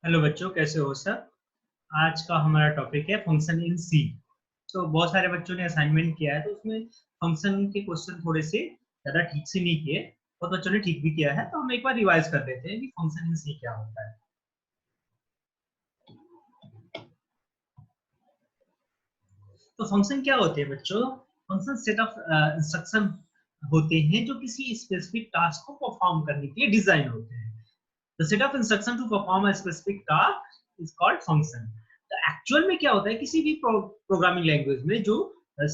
Hello बच्चों, कैसे हो सर। आज का हमारा टॉपिक है फंक्शन इन सी। तो बहुत सारे बच्चों ने असाइनमेंट किया है, तो उसमें फंक्शन के क्वेश्चन थोड़े से ज़्यादा ठीक से नहीं किए। बहुत बच्चों ने ठीक भी किया है, तो हम एक बार रिवाइज कर लेते हैं कि फंक्शन इन सी क्या होता है। तो फंक्शन क्या होते हैं बच्चों? फंक्शन सेट ऑफ इंस्ट्रक्शन होते हैं जो किसी स्पेसिफिक टास्क को परफॉर्म करने के लिए डिजाइन होते हैं। The set of instruction to perform a specific task is called function. तो एक्चुअल में क्या होता है, किसी भी प्रोग्रामिंग लैंग्वेज में जो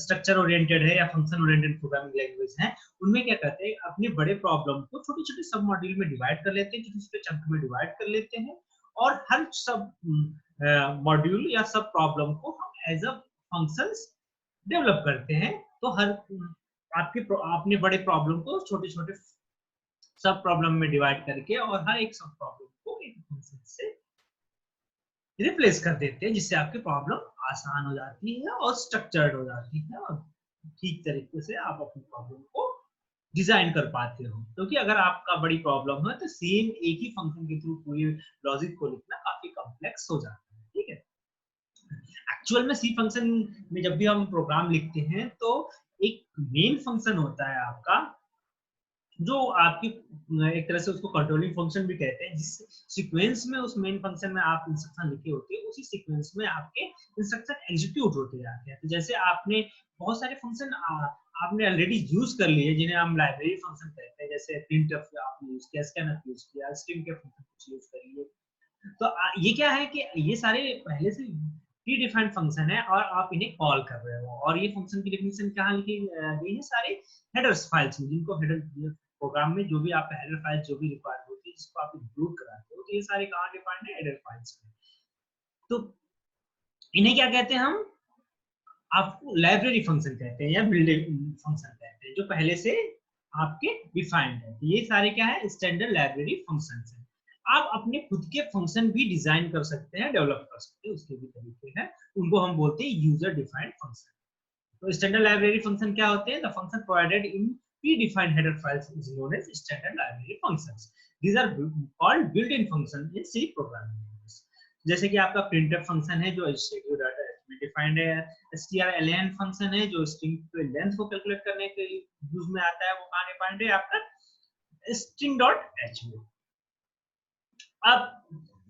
स्ट्रक्चर ओरिएंटेड है या फंक्शन ओरिएंटेड प्रोग्रामिंग लैंग्वेज है, उनमें क्या करते हैं, अपने बड़े प्रॉब्लम को छोटे छोटे सब मॉड्यूल में डिवाइड कर लेते हैं, छोटे छोटे चंक में डिवाइड कर लेते हैं, और हर सब मॉड्यूल या सब प्रॉब्लम को हम एज अ फंक्शंस डेवलप करते हैं। तो हर आपके अपने बड़े प्रॉब्लम को छोटे छोटे सब प्रॉब्लम में डिवाइड करके और हर एक सब प्रॉब्लम को एक फंक्शन से रिप्लेस कर देते हैं, जिससे आपकी प्रॉब्लम आसान हो जाती है और स्ट्रक्चर्ड हो जाती है, और ठीक तरीके से आप अपनी प्रॉब्लम को डिजाइन कर पाते हो। क्योंकि अगर आपका बड़ी प्रॉब्लम है तो सेम एक ही फंक्शन के थ्रू पूरी लॉजिक को लिखना काफी कॉम्प्लेक्स हो जाता है। ठीक है। एक्चुअल में सी फंक्शन में जब भी हम प्रोग्राम लिखते हैं तो एक मेन फंक्शन होता है आपका, जो आपकी एक तरह से उसको कंट्रोलिंग फंक्शन भी कहते हैं, जिस सीक्वेंस में उस मेन फंक्शन में आप इंस्ट्रक्शन लिखे होते हैं, उसी सीक्वेंस में आपके इंस्ट्रक्शन एग्जीक्यूट होते जाते हैं। तो जैसे आपने बहुत सारे फंक्शन आपने ऑलरेडी यूज कर लिए, जिन्हें हम लाइब्रेरी फंक्शन कहते हैं, जैसे प्रिंटफ आपने यूज किया, स्कैनफ यूज किया, स्ट्रिंग के फंक्शन कुछ यूज कर लिए। तो ये क्या है कि ये सारे पहले से प्री डिफाइंड फंक्शन है और आप इन्हें कॉल कर रहे हो, और ये फंक्शन की डेफिनेशन कहाँ लिखी गई है? सारे हेडर्स फाइल्स में, जिनको हेडर प्रोग्राम में जो भी आपका हेडर फाइल जो भी रिक्वायर्ड होती है, जिसको आप इंक्लूड कराते हो, तो ये सारे कहाँ डिफाइंड है? हेडर फाइल्स में। तो इन्हें क्या कहते हैं हम? आपको लाइब्रेरी फंक्शन कहते हैं या बिल्डिंग फंक्शन कहते हैं, जो पहले से आपके डिफाइंड है। ये सारे क्या है? स्टैंडर्ड लाइब्रेरी फंक्शन है। आप अपने खुद के फंक्शन भी डिजाइन कर सकते हैं, डेवलप कर सकते हैं, उसके भी तरीके हैं। उनको हम बोलते हैं यूजर डिफाइंड फंक्शन। तो स्टैंडर्ड लाइब्रेरी फंक्शन क्या होते हैं? The function provided in predefined header files is known as standard library functions. These are called built-in functions in C programming language. जैसे कि आपका printf फंक्शन है जो schedule डाटा में डिफाइंड है, strlen फंक्शन है जो स्ट्रिंग के लेंथ को कैलकुलेट करने के लिए यूज में आता है, वो कहां डिफाइंड है? आपका string.h में। अब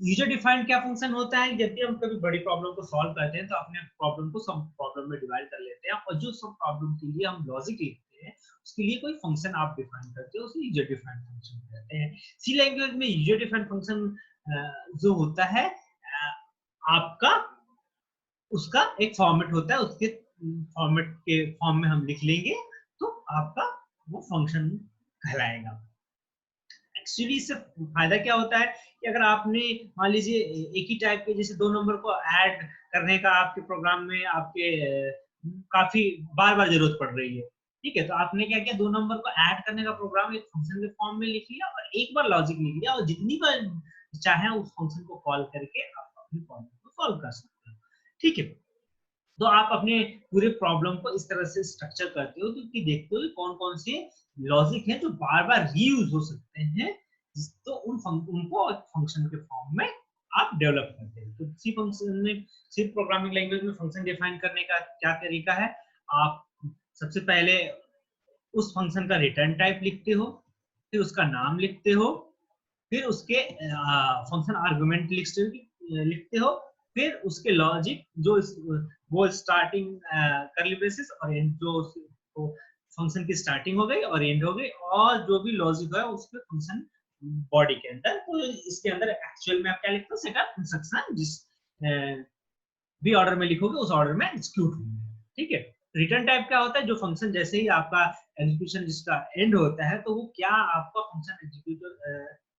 यूजर डिफाइंड क्या फंक्शन होता है? जब भी हम कभी बड़ी प्रॉब्लम को सॉल्व करते हैं तो अपने प्रॉब्लम को सब प्रॉब्लम में डिवाइड कर लेते हैं, और जो सब प्रॉब्लम के लिए हम लॉजिक लिखते हैं उसके लिए कोई फंक्शन आप डिफाइन करते हो, उसे यूजर डिफाइंड फंक्शन कहते हैं। सी लैंग्वेज में यूजर डिफाइंड फंक्शन जो होता है आपका, उसका एक फॉर्मेट होता है, उसके फॉर्मेट के फॉर्म में हम लिख लेंगे तो आपका वो फंक्शन कहलाएगा। एक्चुअली इससे फायदा क्या होता है कि अगर आपने मान लीजिए एक ही टाइप के जैसे दो नंबर को ऐड करने का आपके प्रोग्राम में आपके काफी बार बार जरूरत पड़ रही है, ठीक है, तो आपने क्या किया, दो नंबर को ऐड करने का प्रोग्राम एक फंक्शन के फॉर्म में लिख लिया और एक बार लॉजिक लिख लिया, और जितनी बार चाहे उस फंक्शन को कॉल करके आप अपनी प्रॉब्लम को सॉल्व कर सकते हो। ठीक है। तो आप अपने पूरे प्रॉब्लम को इस तरह से स्ट्रक्चर करते हो कि देखते हो कौन कौन से लॉजिक है जो बार बार रीयूज हो सकते हैं, तो उनको फंक्शन के फॉर्म में आप डेवलप करते हैं। तो सी फंक्शन में, सी प्रोग्रामिंग लैंग्वेज में फंक्शन डिफाइन करने का क्या तरीका है? आप सबसे पहले उस फंक्शन का रिटर्न टाइप लिखते हो, फिर उसका नाम लिखते हो, फिर उसके फंक्शन आर्गुमेंट लिखते हो, फिर उसके लॉजिक जो वो स्टार्टिंग करली ब्रेसेस और एंड, जो फंक्शन की स्टार्टिंग हो गई और एंड हो गई, और जो भी लॉजिक है उसके फंक्शन बॉडी के अंदर। तो इसके अंदर एक्चुअल में आप क्या लिखते हो? सेटअप इंस्ट्रक्शन जिस भी ऑर्डर में लिखोगे उस ऑर्डर में एग्जीक्यूट होंगे। ठीक है। रिटर्न टाइप क्या होता है? जो फंक्शन जैसे ही आपका एग्जीक्यूशन जिसका एंड होता है, तो वो क्या आपका फंक्शन एग्जीक्यूट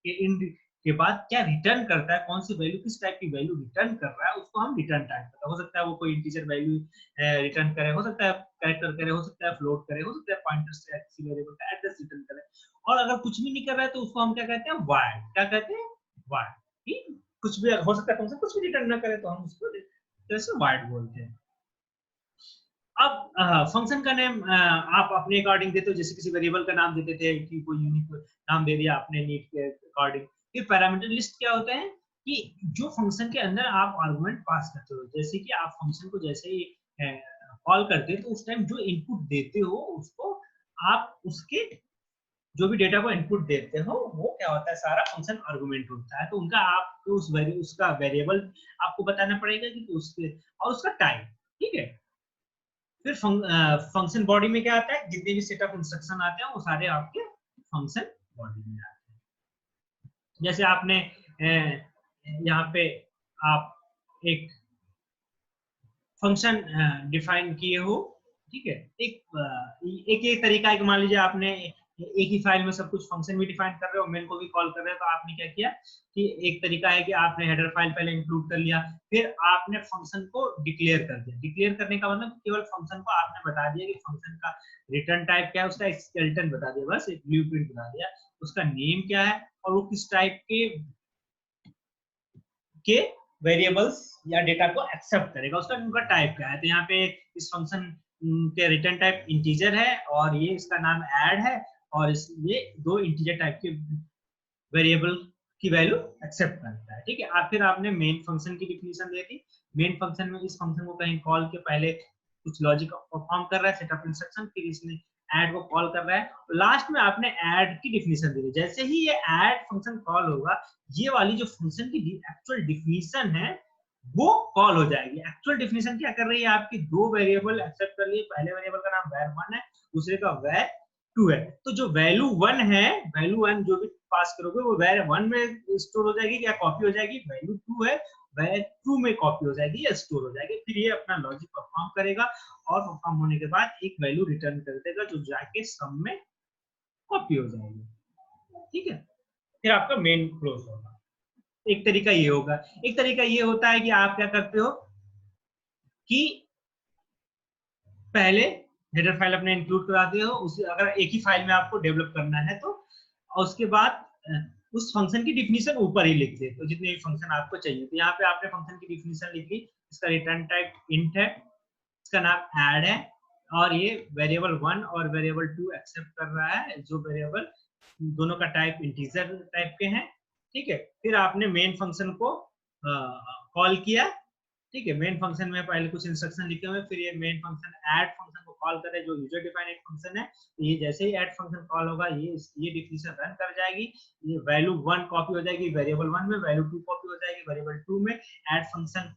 के एंड के बाद क्या रिटर्न करता है, कौन सी वैल्यू, किस टाइप की वैल्यू रिटर्न कर रहा है, उसको हम रिटर्न टाइप करते हैं। हो सकता है वो कोई इंटीजर वैल्यू रिटर्न करे, हो सकता है कैरेक्टर करे, हो सकता है फ्लोट करे, हो सकता है पॉइंटर से किसी वेरिएबल का एड्रेस रिटर्न करे, और अगर कुछ भी नहीं कर रहा है तो उसको हम क्या कहते हैं? वॉइड। क्या कहते हैं? वॉइड। कुछ भी हो सकता है, फंक्शन कुछ भी रिटर्न ना करे तो हम उसको जैसे वाइड बोलते हैं। अब फंक्शन का नेम आप अपने अकॉर्डिंग देते हो, जैसे किसी वेरिएबल का नाम देते थे कि कोई यूनिक नाम दे दिया आपने नीड के अकॉर्डिंग। फिर पैरामीटर लिस्ट क्या होते हैं? कि जो फंक्शन के अंदर आप आर्गुमेंट पास करते हो, जैसे कि आप फंक्शन को जैसे ही कॉल करते हो तो उस टाइम जो इनपुट देते हो उसको आप उसके जो भी डेटा को इनपुट देते हो वो क्या होता है, सारा फंक्शन आर्गुमेंट होता है। तो उनका आपको उसका वेरिएबल आपको बताना पड़ेगा कि उसके और उसका टाइप, ठीक है। फिर फंक्शन बॉडी में क्या आता है, जितने भी सेट ऑफ इंस्ट्रक्शन आते हैं वो सारे आपके फंक्शन बॉडी में आते हैं। जैसे आपने यहाँ पे आप एक फंक्शन डिफाइन किए हो, ठीक है। एक एक तरीका है कि मान लीजिए आपने एक ही फाइल में सब कुछ फंक्शन भी डिफाइन कर रहे हो, मेन को भी कॉल कर रहे हो, तो आपने क्या किया कि एक तरीका है कि आपने हेडर फाइल पहले इंक्लूड कर लिया, फिर आपने फंक्शन को डिक्लेयर कर दिया। डिक्लेयर करने का मतलब केवल फंक्शन को आपने बता दिया कि फंक्शन का रिटर्न टाइप क्या है, उसका एक स्केलेटन बता दिया, बस एक ब्लूप्रिंट बता दिया, उसका नेम क्या है और वो किस टाइप के वेरिएबल्स या डेटा को एक्सेप्ट करेगा, उसका उनका टाइप क्या है। तो यहाँ पे इस फंक्शन के रिटर्न टाइप इंटीजर है और ये इसका नाम ऐड है और ये दो इंटीजर टाइप के वेरिएबल की वैल्यू एक्सेप्ट करता है, ठीक है। फिर आपने मेन फंक्शन की डिफिनेशन दे दी। मेन फंक्शन में इस फंक्शन को कहीं कॉल के पहले कुछ लॉजिक परफॉर्म कर रहा है, सेट ऑफ इंस्ट्रक्शन, फिर इसने ऐड को कॉल कर रहा है, लास्ट में आपने ऐड की डिफिनेशन दे दी। जैसे ही ये ऐड फंक्शन कॉल होगा, ये वाली जो फंक्शन की एक्चुअल डिफिनेशन है वो कॉल हो जाएगी। एक्चुअल डिफिनेशन क्या कर रही है, आपकी दो वेरिएबल एक्सेप्ट कर लिए, पहले वेरिएबल का नाम var1 है, दूसरे का var2 है। तो जो वैल्यू 1 है, वैल्यू 1 जो भी पास करोगे वो var1 में स्टोर हो जाएगी या कॉपी हो जाएगी, वैल्यू 2 है var2 में कॉपी हो जाएगी या स्टोर हो जाएगी। फिर ये अपना लॉजिक परफॉर्म करेगा और परफॉर्म होने के बाद एक वैल्यू रिटर्न कर देगा जो जाके सम में कॉपी हो जाएगी, ठीक है। फिर आपका मेन क्लोज होगा। एक तरीका ये होगा। एक तरीका ये होता है कि आप क्या करते हो कि पहले हेडर फाइल अपने इंक्लूड कराते हो, उसे अगर एक ही फाइल में आपको डेवलप करना है तो, और उसके बाद उस फंक्शन की डिफिनीशन ऊपर ही लिख दे, तो जितने भी फंक्शन आपको चाहिए। तो यहाँ पे आपने फंक्शन की डिफिनीशन लिख ली, इसका रिटर्न टाइप इंट है, इसका नाम ऐड है और ये वेरिएबल 1 और वेरिएबल 2 एक्सेप्ट कर रहा है, जो वेरिएबल दोनों का टाइप इंटीजर टाइप के हैं, ठीक है। फिर आपने मेन फंक्शन को कॉल किया, ठीक है। मेन फंक्शन में पहले कुछ इंस्ट्रक्शन लिखे हुए, फिर ये मेन फंक्शन ऐड फंक्शन को कॉल करे जो यूजर डिफाइंड फंक्शन है। तो ये जैसे ही ऐड फंक्शन कॉल होगा, ये डिफिनेशन रन कर जाएगी, ये वैल्यू 1 कॉपी हो जाएगी वेरिएबल 1 में, वैल्यू 2 कॉपी हो जाएगी वेरिएबल 2 में, ऐड फंक्शन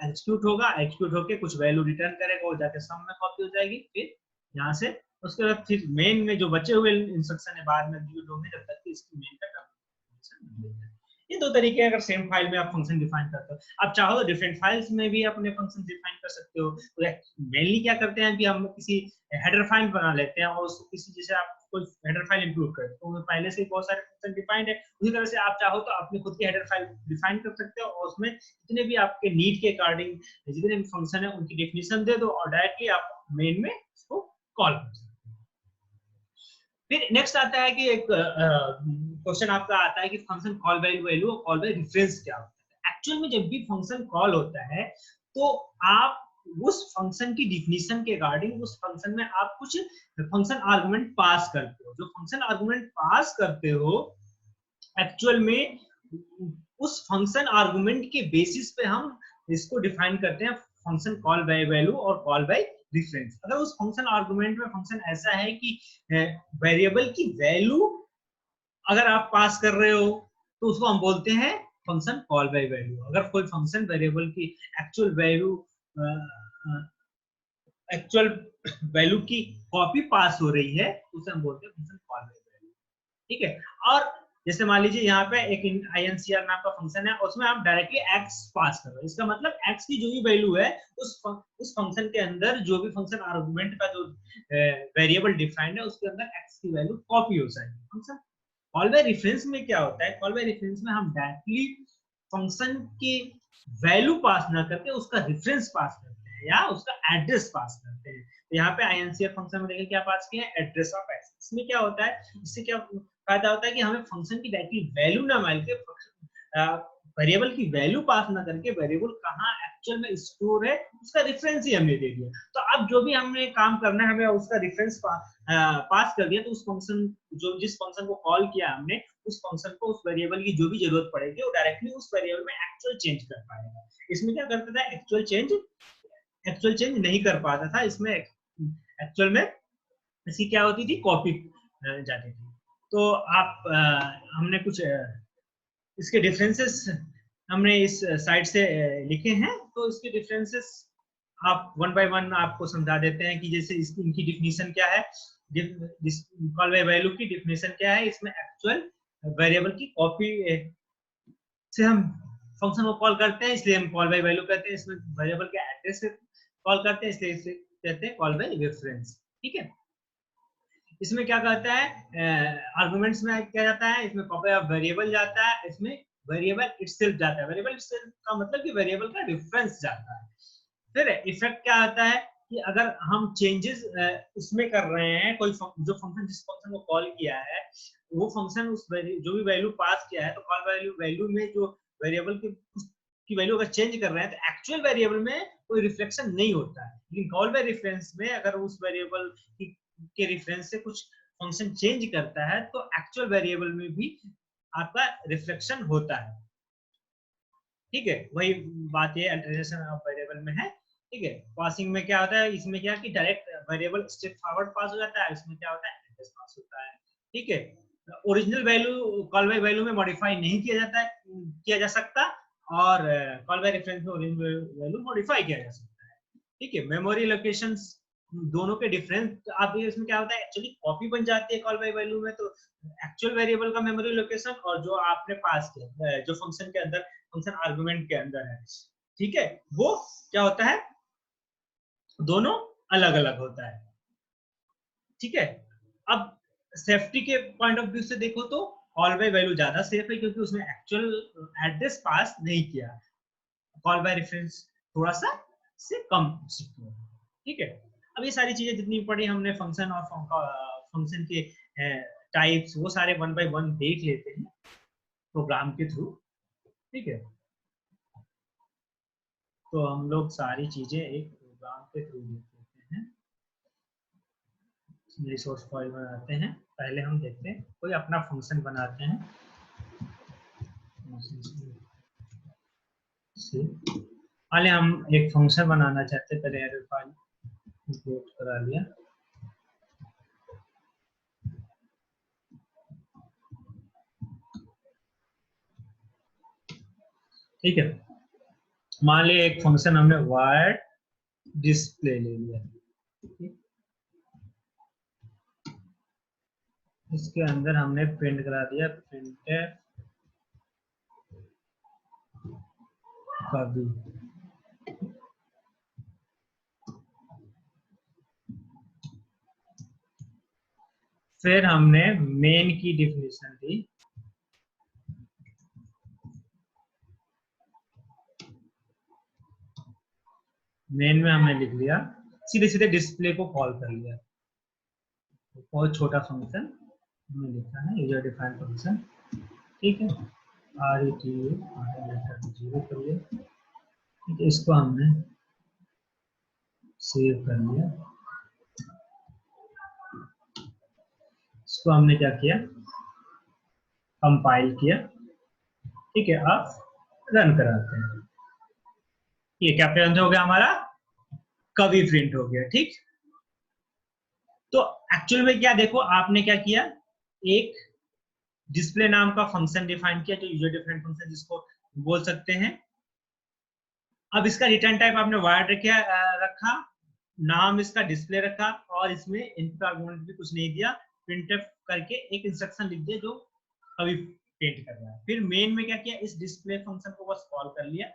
एग्जीक्यूट होगा, एग्जीक्यूट होके कुछ वैल्यू रिटर्न करेगा, वो जाके सम में कॉपी हो जाएगी। फिर यहाँ से उसके बाद फिर मेन में जो बचे हुए इंस्ट्रक्शन है बाद में एग्जीक्यूट होंगे जब तक कि इसकी मेन का टर्मिनेशन। ये दो तरीके हैं अगर सेम फाइल में आप फंक्शन डिफाइन करते हो। आप चाहो तो डिफरेंट फाइल्स में भी अपने फंक्शन डिफाइन कर सकते हो। तो मेनली क्या करते हैं कि हम किसी हेडर फाइल बना लेते हैं और उसको किसी, जैसे आप कोई हेडर फाइल इंक्लूड करते हो तो पहले से बहुत सारे फंक्शन डिफाइंड है, उसी तरह से आप चाहो तो अपनी खुद की हेडर फाइल डिफाइन कर सकते हो और उसमें जितने भी आपके नीड के अकॉर्डिंग जितने भी फंक्शन है उनकी डेफिनेशन दे दो और डायरेक्टली आप मेन में उसको कॉल कर सकते हो। फिर नेक्स्ट आता है कि एक क्वेश्चन आपका आता है कि फंक्शन कॉल बाय वैल्यू और कॉल बाय रेफरेंस क्या होता है। एक्चुअल में जब भी फंक्शन कॉल होता है तो आप उस फंक्शन की डिफिनीशन के अकॉर्डिंग उस फंक्शन में आप कुछ फंक्शन आर्गुमेंट पास करते हो। जो फंक्शन आर्गुमेंट पास करते हो एक्चुअल में उस फंक्शन आर्गुमेंट के बेसिस पे हम इसको डिफाइन करते हैं फंक्शन कॉल बाय वैल्यू और कॉल बाय रेफरेंस। अगर उस फंक्शन आर्गुमेंट में फंक्शन ऐसा है कि वेरिएबल की वैल्यू अगर आप पास कर रहे हो तो उसको हम बोलते हैं फंक्शन कॉल बाय वैल्यू। अगर कोई फंक्शन वेरिएबल की एक्चुअल वैल्यू एक्चुअल वैल्यू की कॉपी पास हो रही है तो उसे हम बोलते हैं फंक्शन कॉल बाय वैल्यू, ठीक है। और जैसे मान लीजिए यहाँ पे एक incr नाम का फंक्शन है, उसमें आप डायरेक्टली x पास कर रहे हो, इसका मतलब x की जो भी वैल्यू है उस फंक्शन के अंदर जो भी फंक्शन आर्गुमेंट का जो वेरिएबल डिफाइंड है उसके अंदर x की वैल्यू कॉपी हो जाएगी। फंक्शन कॉल बाय रेफरेंस में क्या होता है, कॉल बाय रेफरेंस में हम डायरेक्टली फंक्शन की वैल्यू पास ना करके उसका रेफरेंस पास करते हैं या उसका एड्रेस पास करते हैं। तो यहाँ पे incr फंक्शन में देखिए क्या पास किया है, एड्रेस ऑफ x। इसमें क्या होता है, इससे क्या फायदा होता है कि हमें फंक्शन की डायरेक्टली वैल्यू ना मान के वेरिएबल की वैल्यू पास ना करके वेरिएबल कहाँ एक्चुअल में स्टोर है उसका रेफरेंस ही हमने दे दिया। तो अब जो भी हमने काम करना है हमें उसका रेफरेंस पास कर दिया, तो उस फंक्शन जो जिस फंक्शन को कॉल किया हमने उस फंक्शन को उस वेरिएबल की जो भी जरूरत पड़ेगी वो डायरेक्टली उस वेरिएबल में एक्चुअल चेंज कर पाएगा। इसमें क्या करता था, एक्चुअल चेंज नहीं कर पाता था। इसमें एक्चुअल में इसकी क्या होती थी, कॉपी जाती थी। तो आप हमने कुछ इसके डिफरेंसेस हमने इस साइड से लिखे हैं, तो इसके डिफरेंसेस आप वन बाय वन आपको समझा देते हैं कि जैसे इसकी इनकी डिफिनीशन क्या है, कॉल बाय वैल्यू की डिफिनीशन क्या है। इसमें एक्चुअल वेरिएबल की कॉपी से हम फंक्शन को कॉल करते हैं, इसलिए हम कॉल बाय वैल्यू कहते हैं। इसमें वेरिएबल के एड्रेस से कॉल करते हैं, इसलिए इसे कहते हैं कॉल बाय रेफरेंस। ठीक है, इसमें क्या कहता है, आर्गुमेंट्स में क्या जाता है, इसमें कॉपी ऑफ वेरिएबल जाता है, इसमें वेरिएबल इटसेल्फ जाता है। वेरिएबल इटसेल्फ का मतलब कि वेरिएबल का रेफरेंस जाता है। फिर इफेक्ट क्या आता है कि अगर हम चेंजेस इसमें कर रहे हैं, कोई जो फंक्शन जिस फंक्शन को कॉल किया है वो फंक्शन उस जो भी वैल्यू पास किया है, तो कॉल वैल्यू में जो वेरिएबल की वैल्यू अगर चेंज कर रहे हैं तो एक्चुअल वेरिएबल में कोई रिफ्लेक्शन नहीं होता है। लेकिन कॉल बाय रेफरेंस में अगर उस वेरिएबल के रेफरेंस से कुछ फंक्शन चेंज करता है तो एक्चुअल वेरिएबल में भी आपका रिफ्लेक्शन होता है। ठीक है, वही बात ये अल्टरेशन ऑफ वेरिएबल में है। ठीक है, पासिंग में क्या होता है, इसमें क्या कि डायरेक्ट वेरिएबल स्ट्रेट फॉरवर्ड पास हो जाता है, इसमें क्या होता है, एड्रेस पास होता है। ठीक है, original value call by value में मॉडिफाई नहीं किया जाता है, किया जा सकता, और कॉल बाय रेफरेंस में ओरिजिनल वैल्यू मॉडिफाई किया जा सकता है। ठीक है, मेमोरी लोकेशंस दोनों के डिफरेंस आप इसमें क्या होता है, एक्चुअली कॉपी बन जाती है कॉल बाय वैल्यू में, तो एक्चुअल वेरिएबल का मेमोरी लोकेशन और जो आपने पास किया जो फंक्शन के अंदर, फंक्शन आर्गुमेंट के अंदर है, ठीक है, वो क्या होता है, दोनों अलग अलग होता है। ठीक है, अब सेफ्टी के पॉइंट ऑफ व्यू से देखो तो कॉल बाय वैल्यू ज्यादा सेफ है, क्योंकि उसने एक्चुअल एड्रेस पास नहीं किया। कॉल बाय रेफरेंस थोड़ा सा से कम सिक्योर। ठीक है, अब ये सारी चीजें जितनी पढ़ी हमने फंक्शन और फंक्शन के टाइप्स, वो सारे वन बाय वन देख लेते हैं प्रोग्राम के थ्रू। ठीक है, तो हम लोग सारी चीजें एक प्रोग्राम के थ्रू देख लेते हैं। रिसोर्स फाइल में आते हैं, पहले हम देखते हैं कोई अपना फंक्शन बनाते हैं। पहले हम एक फंक्शन बनाना चाहते हैं, पहले एरर फाइल इंपोर्ट करा लिया। ठीक है, मान लिया एक फंक्शन हमने वायर्ड डिस्प्ले ले लिया। इसके अंदर हमने प्रिंट करा दिया प्रिंटफ कभी। फिर हमने मेन की डिफिनेशन दी। मेन में हमने लिख लिया, सीधे सीधे डिस्प्ले को कॉल कर लिया। बहुत छोटा फंक्शन हमने लिखा है, यूजर डिफाइंड फंक्शन। ठीक है, जीरो कर लिया। ठीक है, इसको हमने सेव कर लिया। इसको हमने क्या किया, कंपाइल किया। ठीक है, अब रन कराते हैं। ये क्या प्रिंट हो गया, हमारा कवि प्रिंट हो गया। ठीक, तो एक्चुअल में क्या, देखो आपने क्या किया, एक डिस्प्ले नाम का फंक्शन डिफाइन किया, जो यूजर डिफाइंड फंक्शन जिसको बोल सकते हैं। अब इसका रिटर्न टाइप आपने वायर्ड रखा, नाम इसका डिस्प्ले रखा, और इसमें इनपुट आर्गुमेंट भी कुछ नहीं दिया, प्रिंटफ करके एक इंस्ट्रक्शन लिख दिया जो कभी प्रिंट कर रहा है। फिर मेन में क्या किया, इस डिस्प्ले फंक्शन को बस कॉल कर लिया,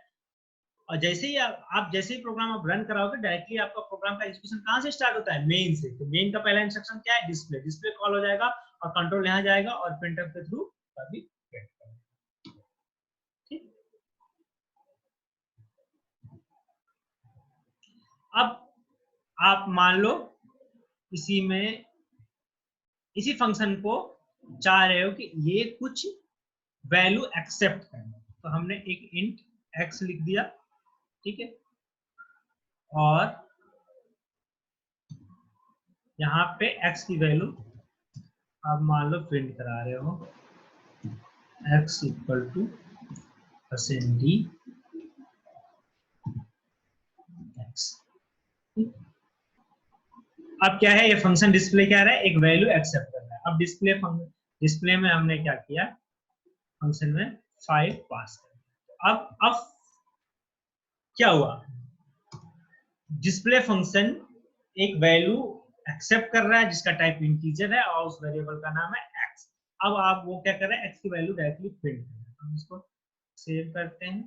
और जैसे ही आप जैसे ही प्रोग्राम आप रन कराओगे, डायरेक्टली आपका प्रोग्राम का एग्जीक्यूशन कहां से स्टार्ट होता है, मेन से। तो मेन का पहला इंस्ट्रक्शन क्या है, डिस्प्ले। डिस्प्ले कॉल हो जाएगा और कंट्रोल यहां जाएगा और प्रिंटफ के थ्रू कभी प्रिंट करेगा। ठीक, अब आप मान लो इसी फंक्शन को चाह रहे हो कि ये कुछ वैल्यू एक्सेप्ट करें, तो हमने एक इंट x लिख दिया। ठीक है, और यहाँ पे x की वैल्यू आप मान लो प्रिंट करा रहे हो। x equal to %d x। अब क्या है, ये फंक्शन डिस्प्ले क्या रहा है, एक वैल्यू एक्सेप्ट कर रहा है। अब डिस्प्ले में हमने क्या किया, फंक्शन में 5 पास कर। अब क्या हुआ, डिस्प्ले फंक्शन एक वैल्यू एक्सेप्ट कर रहा है जिसका टाइप इंटीजर है और उस वेरिएबल का नाम है x। अब आप वो क्या कर रहे हैं, x की वैल्यू डायरेक्टली प्रिंट कर रहे हैं। हम इसको सेव करते हैं,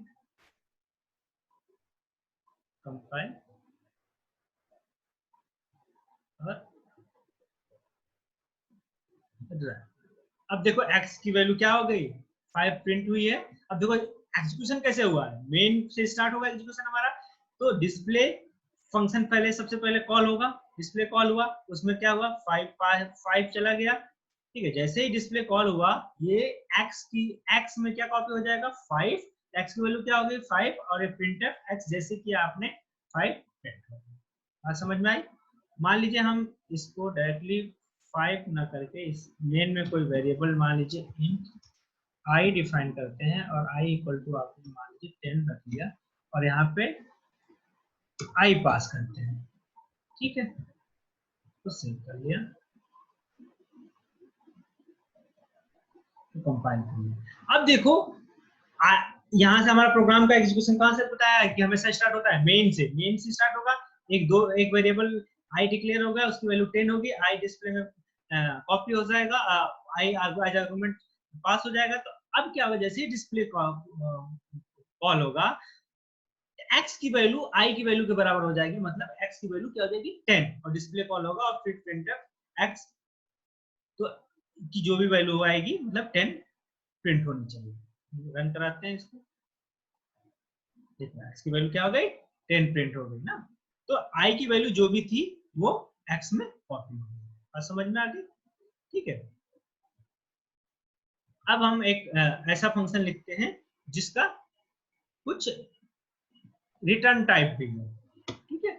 कंपाइल और अब देखो x की वैल्यू क्या हो गई, 5 प्रिंट हुई है। अब देखो एग्जीक्यूशन कैसे हुआ है, मेन से स्टार्ट होगा एग्जीक्यूशन हमारा। तो डिस्प्ले फंक्शन पहले सबसे पहले कॉल होगा, डिस्प्ले कॉल हुआ, उसमें क्या हुआ, 5 चला गया। ठीक है, जैसे ही डिस्प्ले कॉल हुआ, ये x में क्या कॉपी हो जाएगा, 5। x की वैल्यू क्या हो गई, 5, और ये प्रिंटफ x जैसे कि आपने 5 प्रिंट कर दिया। बात समझ में आई। मान लीजिए हम इसको डायरेक्टली 5 ना करके इस मेन में कोई वेरिएबल मान लीजिए इंट i डिफाइन करते हैं, और i इक्वल टू आपने मान लीजिए 10 रख लिया, और यहाँ पे i पास करते हैं। ठीक है, तो सेव कर लिया, तो कंपाइल कर लिया। अब देखो यहाँ से हमारा प्रोग्राम का एग्जीक्यूशन कहाँ से बताया है कि हमेशा स्टार्ट होता है मेन से स्टार्ट होगा। एक वेरिएबल i डिक्लेयर होगा, उसकी वैल्यू 10 होगी, i डिस्प्ले में कॉपी हो जाएगा, i एज आर्गुमेंट पास हो जाएगा। तो अब क्या होगा, जैसे ही डिस्प्ले कॉल होगा, x की वैल्यू i की वैल्यू के बराबर हो जाएगी, मतलब x की वैल्यू क्या हो जाएगी, 10, और डिस्प्ले कॉल होगा और फिर प्रिंटफ x तो की जो भी वैल्यू आएगी मतलब 10 प्रिंट होनी चाहिए। रन कराते हैं इसको, देखना x की वैल्यू क्या हो गई, 10 प्रिंट हो गई ना। तो i की वैल्यू जो भी थी वो x में कॉपी हो गई। और समझ में आ गई। ठीक है, अब हम एक ऐसा फंक्शन लिखते हैं जिसका कुछ रिटर्न टाइप भी है। ठीक है,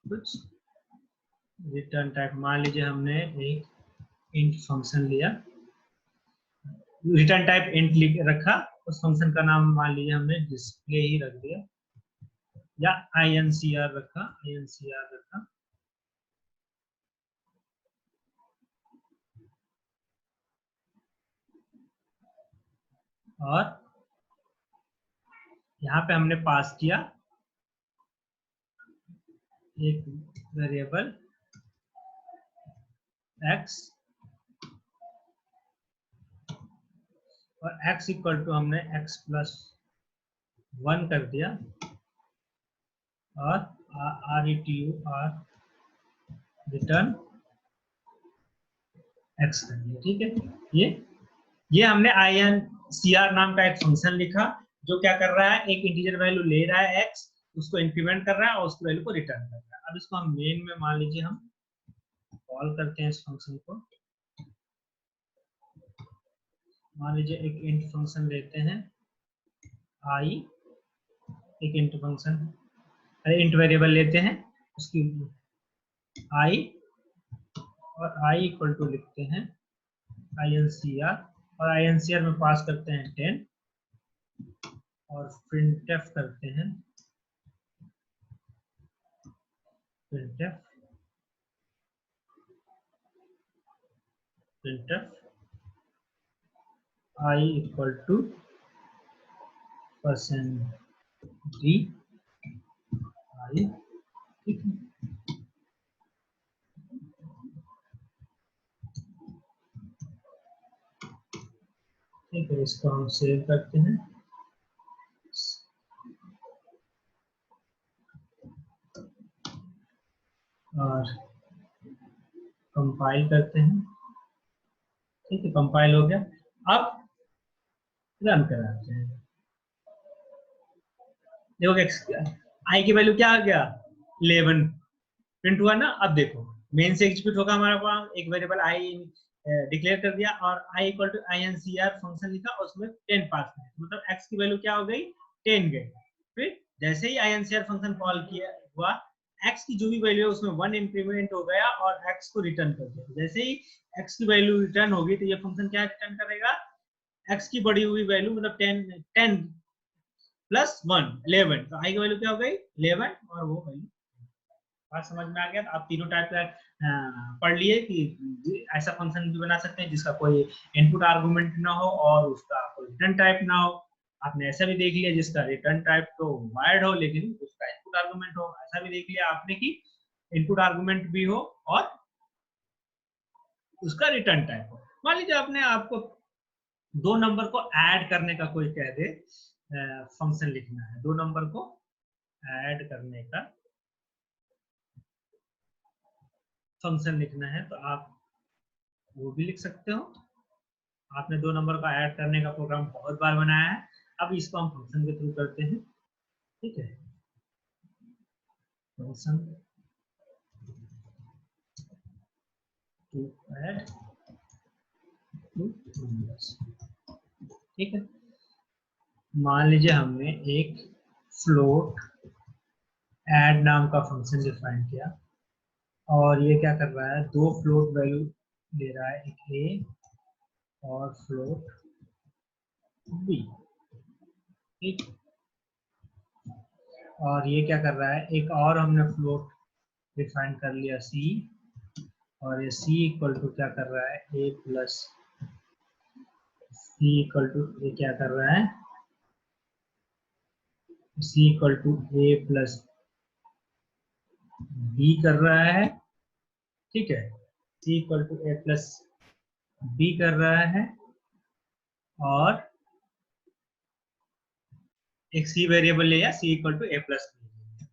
कुछ रिटर्न टाइप, मान लीजिए हमने एक इंट फंक्शन लिया, रिटर्न टाइप इंट रखा, उस फंक्शन का नाम मान लीजिए हमने डिस्प्ले ही रख दिया, या incr रखा, और यहाँ पे हमने पास किया एक वेरिएबल x, और x इक्वल टू हमने x प्लस 1 कर दिया, और रिटर्न x कर दिया। ठीक है, ये हमने incr नाम का एक फंक्शन लिखा जो क्या कर रहा है, एक इंटीजर वैल्यू ले रहा है x, उसको इंक्रीमेंट कर रहा है और उसकी वैल्यू को रिटर्न कर रहा है। अब इसको हम मेन में मान लीजिए हम कॉल करते हैं इस फंक्शन को, मान लीजिए एक इंट फंक्शन लेते हैं i, एक इंट फंक्शन, अरे इंट वेरिएबल लेते हैं उसकी i, और i इक्वल टू लिखते हैं incr, और incr में पास करते हैं 10, और printf करते हैं printf i equal to %d i। ठीक है, इसको हम सेव करते हैं, और कंपाइल करते हैं। ठीक है, कंपाइल हो गया। अब रन कराते हैं, देखो आई की वैल्यू क्या आ गया, 11 प्रिंट हुआ ना। अब देखो मेन से एग्जीक्यूट होगा हमारा पास, एक वेरिएबल आई डिक्लेयर कर दिया, और i equal to incr function लिखा, उसमें 10 पास किया, मतलब x की वैल्यू क्या हो गई, 10 गई। फिर जैसे ही incr फंक्शन कॉल किया हुआ, x की जो भी वैल्यू है उसमें 1 इंक्रीमेंट हो गया और x को रिटर्न कर दिया। जैसे ही x की वैल्यू रिटर्न होगी तो ये फंक्शन क्या रिटर्न करेगा, x की बढ़ी हुई वैल्यू मतलब 10 प्लस 1 11, तो i की वैल्यू क्या हो गई 11 और वो वैल्यू। बात समझ में आ गया। तो आप तीनों टाइप का पढ़ लिए कि ऐसा फंक्शन भी बना सकते हैं जिसका कोई इनपुट आर्गुमेंट ना हो और उसका कोई रिटर्न टाइप ना हो। आपने ऐसा भी देख लिया जिसका रिटर्न टाइप तो वायर्ड हो लेकिन उसका इनपुट आर्गुमेंट हो। ऐसा भी देख लिया आपने कि इनपुट आर्गुमेंट भी हो और उसका रिटर्न टाइप हो। मान लीजिए आपने आपको दो नंबर को ऐड करने का कोई कह दे, फंक्शन लिखना है, दो नंबर को ऐड करने का फंक्शन लिखना है तो आप वो भी लिख सकते हो। आपने दो नंबर का ऐड करने का प्रोग्राम बहुत बार बनाया है, अब इसको हम फंक्शन के थ्रू करते हैं। ठीक है, function to add two numbers. ठीक है, मान लीजिए हमने एक फ्लोट ऐड नाम का फंक्शन डिफाइन किया और ये क्या कर रहा है, दो फ्लोट वैल्यू दे रहा है, एक ए और फ्लोट बी। ठीक, और ये क्या कर रहा है, एक और हमने फ्लोट डिफाइन कर लिया सी, और ये सी इक्वल टू क्या कर रहा है, A plus C equal to A क्या कर रहा है, C equal to A plus B कर रहा है। ठीक है, C equal to A plus B कर रहा है और एक सी वेरिएबल लिया C equal to A plus B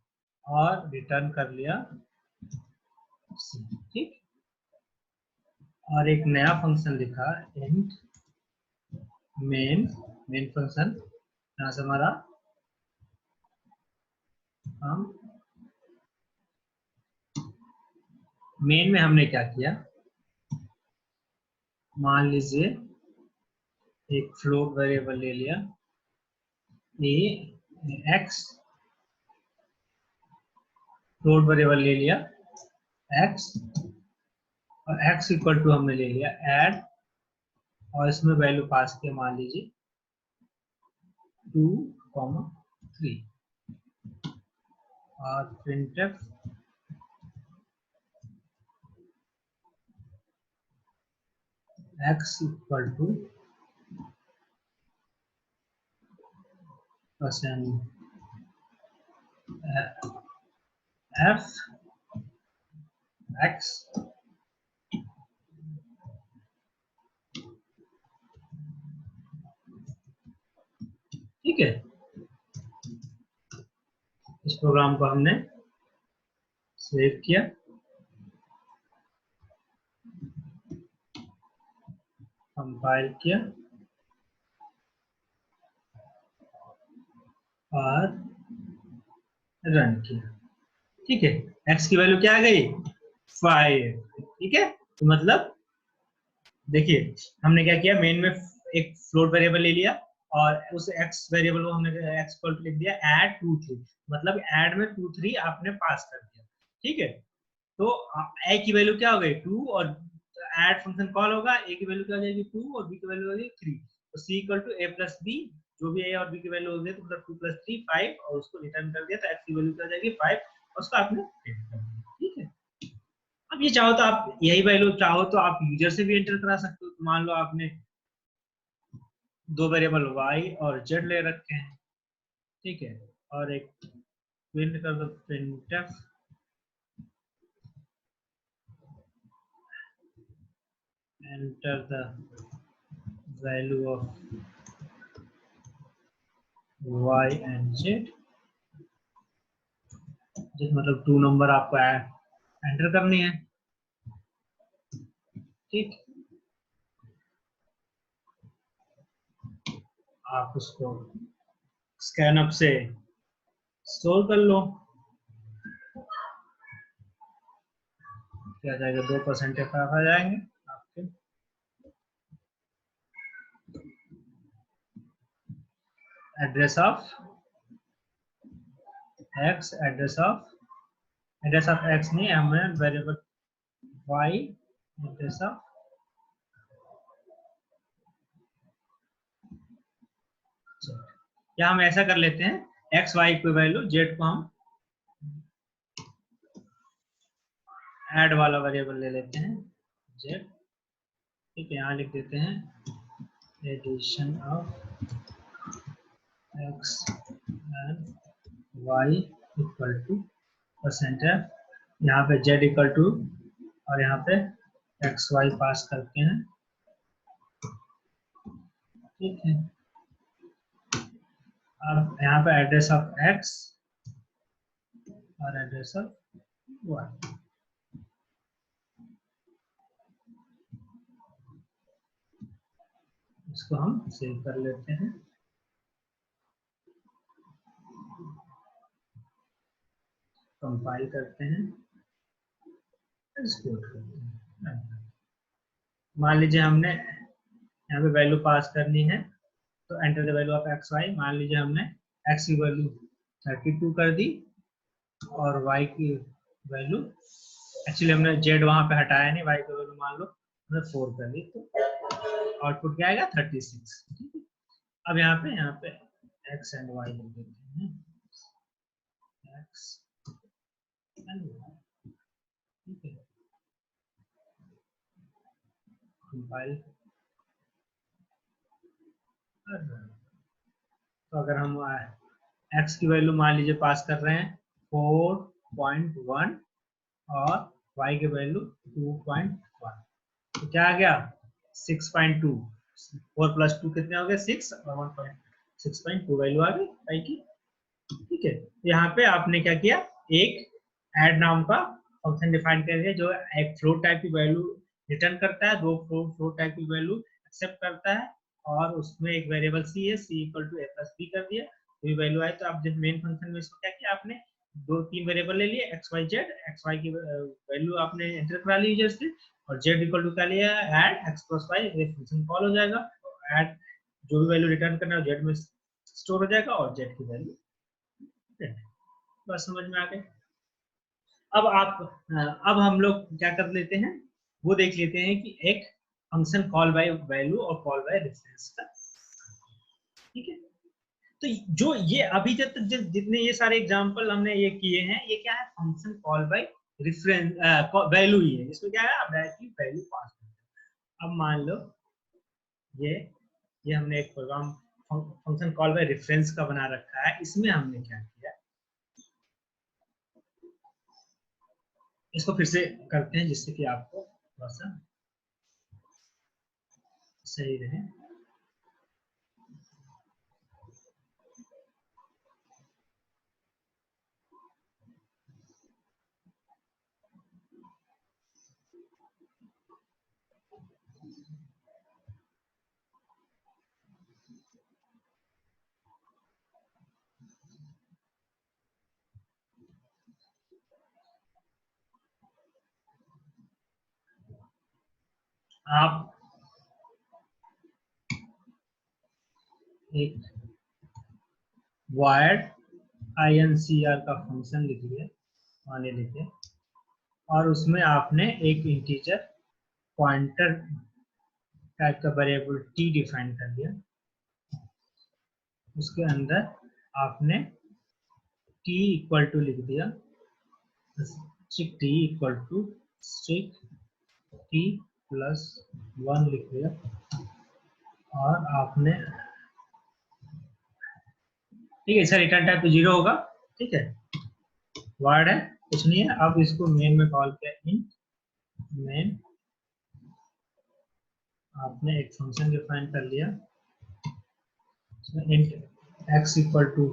और रिटर्न कर लिया सी। ठीक, और एक नया फंक्शन लिखा इंट मेन, मेन फंक्शन यहाँ से हमारा हम मेन में हमने क्या किया, मान लीजिए एक फ्लोट वेरिएबल ले लिया ए एक्स, फ्लोट वेरिएबल ले लिया एक्स और एक्स इक्वल टू हमने ले लिया ऐड और इसमें वैल्यू पास किया मान लीजिए 2, 3 और printf x equal to f x। ठीक है, इस प्रोग्राम को हमने सेव किया, कंपाइल किया और रन किया। ठीक है, x की वैल्यू क्या आ गई 5। ठीक है, तो मतलब देखिए हमने क्या किया, मेन में एक फ्लोट वेरिएबल ले लिया और उस x वेरिएबल को हमने x इक्वल टू लिख दिया ऐड 2 3, मतलब ऐड में 2 3 आपने पास कर दिया। ठीक है, तो a की वैल्यू क्या हो गई 2 और ऐड फंक्शन कॉल होगा, a की वैल्यू क्या हो जाएगी 2 और b की वैल्यू हो जाएगी 3, तो c equal to a plus b, जो भी a और b की वैल्यू होगी तो मतलब 2 प्लस 3 5 और उसको रिटर्न कर दिया तो x की वैल्यू क्या हो जाएगी 5 और उसको आपने प्रिंट कर दिया। ठीक है, अब ये चाहो तो आप यही वैल्यू चाहो तो आप यूजर से भी एंटर करा सकते हो। तो मान लो आपने दो वेरिएबल y और z ले रखे हैं। ठीक है, और एक प्रिंट कर दो printf enter the value of y and z, मतलब 2 नंबर आपको एंटर करनी है। ठीक, आप उसको स्कैन अप से स्टोर कर लो, क्या जाएगा 2% आ जाएंगे आपके। Address of x, address of address of x नहीं, हमें वेरिएबल वाई एड्रेस ऑफ या हम ऐसा कर लेते हैं एक्स वाई की वैल्यू जेड को हम ऐड वाला वेरिएबल ले लेते हैं जेड, ठीक है। यहाँ लिख देते हैं addition of x and y equal to percentage, यहाँ पे जेड इक्वल टू और यहाँ पे एक्स वाई पास करते हैं, ठीक है। अब यहाँ पे एड्रेस ऑफ एक्स और एड्रेस ऑफ वाई, इसको हम सेव कर लेते हैं। कंपाइल करते हैं, एक्सपोर्ट करते हैं। मान लीजिए हमने यहाँ पे वैल्यू पास करनी है, तो enter the value of x y. मान लीजिए हमने एक्स की वैल्यू 32 कर दी और वाई की वैल्यू, एक्चुअली हमने जेड वहां पे हटाया नहीं, वाई की वैल्यू मान लो हमने 4 कर दी, तो आउटपुट क्या आएगा 36, ठीक है। अब यहाँ पे एक्स एंड वाई लिख देते हैं, एक्स एंड वाई, ठीक है। कंपाइल कर रहे हैं, तो अगर हम एक्स की वैल्यू मान लीजिए पास कर रहे हैं 4.1 और y की वैल्यू 2.1, तो क्या आ गया 6.2, 4 + 2 कितने हो गए 6 और 1.6.2 वैल्यू आ गई y की, ठीक है। यहाँ पे आपने क्या किया, एक ऐड नाम का फंक्शन डिफाइन कर दिया जो एक फ्लोट टाइप की वैल्यू रिटर्न करता है, दो फ्लोट टाइप की वैल्यू एक्सेप्ट करता है, और उसमें एक वेरिएबल सी है, C equal to a + b कर दिया, ये वैल्यू आई। तो आप जब मेन फंक्शन में इसको क्या किया आपने, 2-3 वेरिएबल ले लिए x y z, x y की वैल्यू आपने एंटर करा ली यूजर से, और जेड इक्वल टू क्या लिया ऐड एक्स + वाई, ये फंक्शन कॉल हो जाएगा, ऐड जो भी वैल्यू रिटर्न करना है जेड में स्टोर हो जाएगा और जेड की वैल्यू, बस समझ में आ गया। अब अब हम लोग क्या कर लेते हैं, वो देख लेते हैं कि एक फंक्शन कॉल बाय वैल्यू और कॉल बाय रेफरेंस का, ठीक है। तो जो ये अभी तक जितने ये सारे एग्जांपल हमने ये किए हैं, ये क्या है, function call by reference value ही है, इसमें क्या है आप डायरेक्टली वैल्यू पास करते हैं। अब मान लो ये ये हमने एक program function call by reference का बना रखा है, इसमें हमने क्या किया, इसको फिर से करते हैं जिससे कि आपको थोड़ा सा सही रहे। आप एक वायर्ड incr का फंक्शन लिखिए, माने लिखे, और उसमें आपने एक इंटीजर पॉइंटर टाइप का वेरिएबल t डिफाइन कर दिया, उसके अंदर आपने t इक्वल टू लिख दिया, स्ट्रिक t इक्वल टू स्ट्रिक t + 1 लिख दिया, और आपने, ठीक है, इसका रिटर्न टाइप तो 0 होगा, ठीक है, वर्ड है कुछ नहीं है। अब इसको मेन में कॉल किया, इंट मेन, आपने एक फंक्शन डिफाइन कर लिया, इंट x इक्वल टू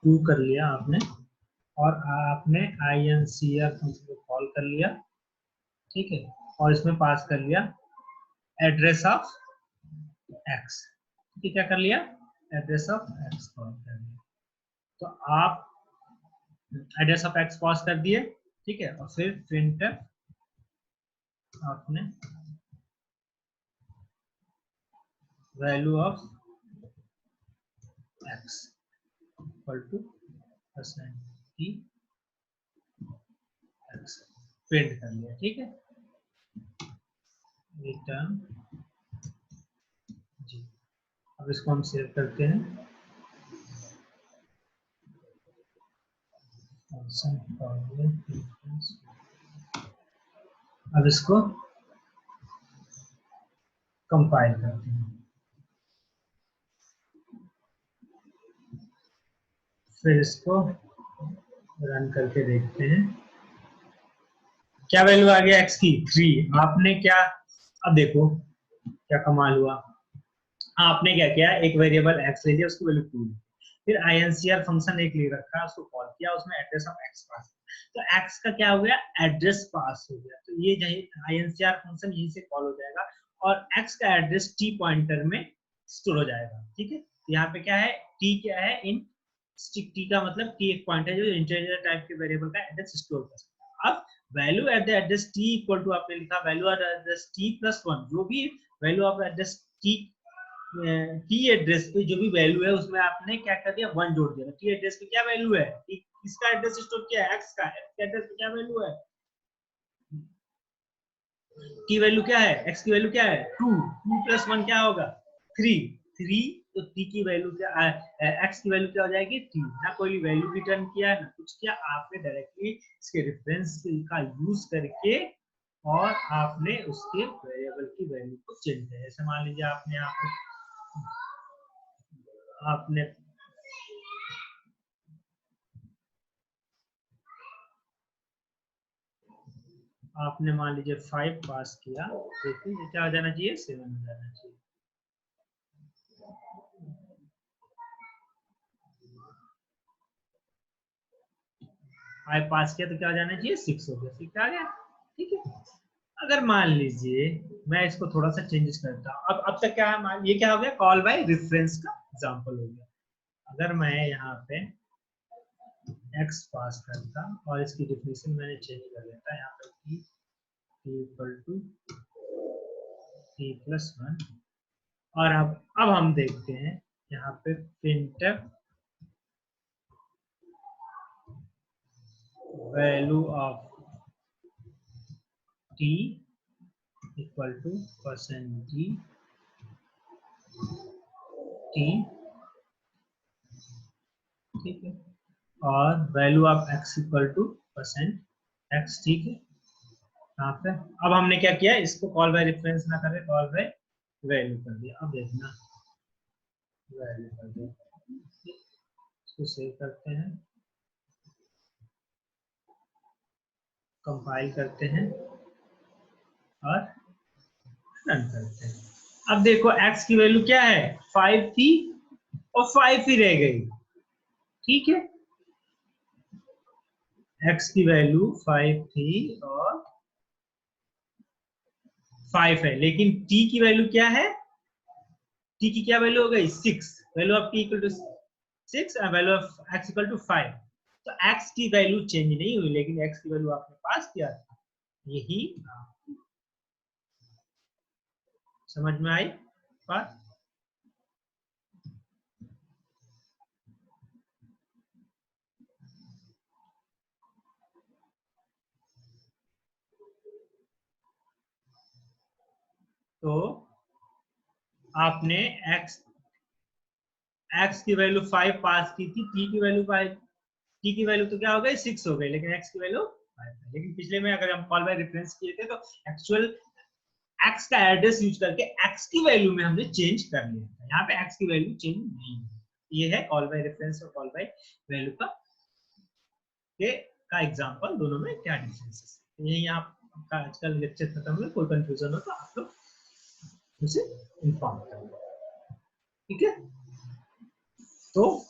2 कर लिया आपने, और आपने incr फंक्शन को कॉल कर लिया, ठीक है, और इसमें पास कर लिया एड्रेस ऑफ x, ठीक है, क्या कर लिया एड्रेस ऑफ x कॉल कर लिया। तो आप एड्रेस ऑफ x पास कर दिए, ठीक है, और फिर प्रिंटफ आपने value of x equal to %t print कर लिया, ठीक है। रिटर्न जी, अब इसको हम सेव करते हैं। अब इसको कंपाइल करते हैं, फिर इसको रन करके देखते हैं क्या वैल्यू आ गया एक्स की 3। आपने क्या, अब देखो क्या कमाल हुआ, आपने क्या किया, एक वेरिएबल एक्स ले लिया, उसकी वैल्यू 2, फिर आईएनसीआर फंक्शन एक ले रखा, उसको कॉल किया, उसमें एड्रेस ऑफ एक्स पास, तो एक्स का क्या हो गया, एड्रेस पास हो गया, तो ये आईएनसीआर फंक्शन यहीं से कॉल हो जाएगा और एक्स का एड्रेस टी पॉइंटर में स्टोर हो जाएगा, ठीक है। यहाँ पे क्या है, टी क्या है, इन टी का मतलब टी एक पॉइंट है जो इंटीजर टाइप के वेरिएबल का एड्रेस स्टोर कर सकता है। अब value at the address t equal to, आपने लिखा value at address t plus 1, जो भी value of address t t address पे जो भी वैल्यू है उसमें आपने क्या कर दिया, 1 जोड़ दिया। टी एड्रेस पे क्या वैल्यू है, किसका एड्रेस स्टोर किया है, एक्स का, एक्स के एड्रेस पे क्या वैल्यू है, की वैल्यू क्या है, एक्स की वैल्यू क्या है 2, 2 प्लस 1 क्या होगा 3, 3, तो टी की वैल्यू क्या, एक्स की वैल्यू क्या हो जाएगी 3, ना कोई वैल्यू रिटर्न किया ना कुछ किया, आपने डायरेक्टली इसके रेफरेंस का यूज करके और आपने उसके वेरिएबल की वैल्यू को चेंज किया। जैसे मान लीजिए आपने आपने मान लीजिए 5 पास किया, देखिए क्या आ जाना चाहिए, 7 आ जाना चाहिए। फाइव पास किया तो क्या हो जाना चाहिए, 6 हो गया, 6 आ गया, ठीक है। अगर मान लीजिए मैं इसको थोड़ा सा चेंजेस करता हूँ, अब तक क्या है, ये क्या हो गया, कॉल बाय रेफरेंस का एग्जांपल हो गया। अगर मैं यहाँ पे x पास करता और इसकी डिफिनेशन मैंने चेंज कर लेता, यहाँ पे t equal to t plus 1, और अब हम देखते हैं यहाँ पे printf value of t equal to %t t, ठीक है, और value of x equal to %x, ठीक है। यहाँ पे अब हमने क्या किया, इसको कॉल बाय रेफरेंस ना करें, कॉल बाय वैल्यू कर दिया। अब देखना वैल्यू कर दिया, इसको सेव करते हैं, कंपाइल करते हैं और रन करते हैं। अब देखो x की वैल्यू क्या है, 5 थी और 5 ही रह गई, ठीक है। x की वैल्यू 5 थी और 5 है, लेकिन t की वैल्यू क्या है, t की क्या वैल्यू हो गई 6, value of t equal to 6 और value of x equal to 5, तो x की वैल्यू चेंज नहीं हुई, लेकिन x की वैल्यू आपने पास किया था, यही समझ में आई बात। तो आपने x की वैल्यू 5 पास की थी, t की वैल्यू 5, t की वैल्यू तो क्या हो गई 6 हो गई, लेकिन x की वैल्यू 5 है। लेकिन पिछले में अगर हम कॉल बाय रेफरेंस किए थे तो एक्चुअल x का एड्रेस यूज करके x की वैल्यू में हमने चेंज कर लिया था, यहाँ पे x की वैल्यू चेंज नहीं है। ये है कॉल बाय रेफरेंस और कॉल बाय वैल्यू का एग्जांपल, दोनों में क्या डिफरेंस है। यही आपका आजकल लेक्चर खत्म हुआ, कोई कंफ्यूजन हो तो आप लोग मुझे इन्फॉर्म करें, ठीक है। तो